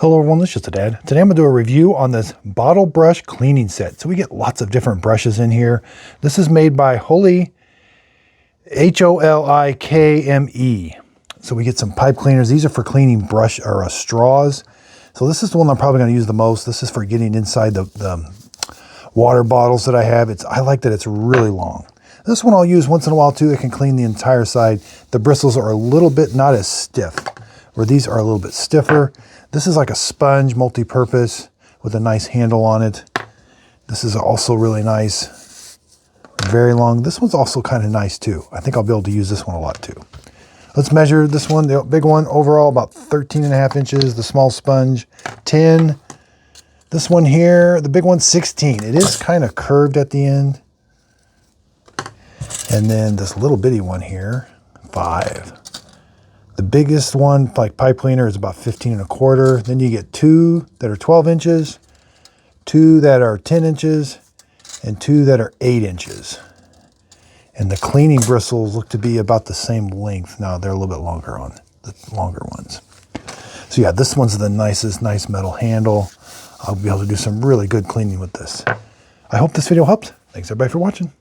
Hello everyone, this is just a dad. Today I'm going to do a review on this bottle brush cleaning set. So we get lots of different brushes in here. This is made by Holikme. So we get some pipe cleaners. These are for cleaning brush or straws. So this is the one I'm probably going to use the most. This is for getting inside the water bottles that I have. I like that it's really long. This one I'll use once in a while too. It can clean the entire side. The bristles are a little bit not as stiff, where these are a little bit stiffer. This is like a sponge, multi-purpose, with a nice handle on it. This is also really nice. Very long. This one's also kind of nice too. I think I'll be able to use this one a lot too. Let's measure this one. The big one overall about 13.5 inches. The small sponge, 10. This one here, the big one, 16. It is kind of curved at the end. And then this little bitty one here, 5. The biggest one, like pipe cleaner, is about 15.25. Then you get 2 that are 12 inches, 2 that are 10 inches, and 2 that are 8 inches. And the cleaning bristles look to be about the same length. Now they're a little bit longer on the longer ones. So yeah, this one's the nicest, nice metal handle. I'll be able to do some really good cleaning with this. I hope this video helped. Thanks everybody for watching.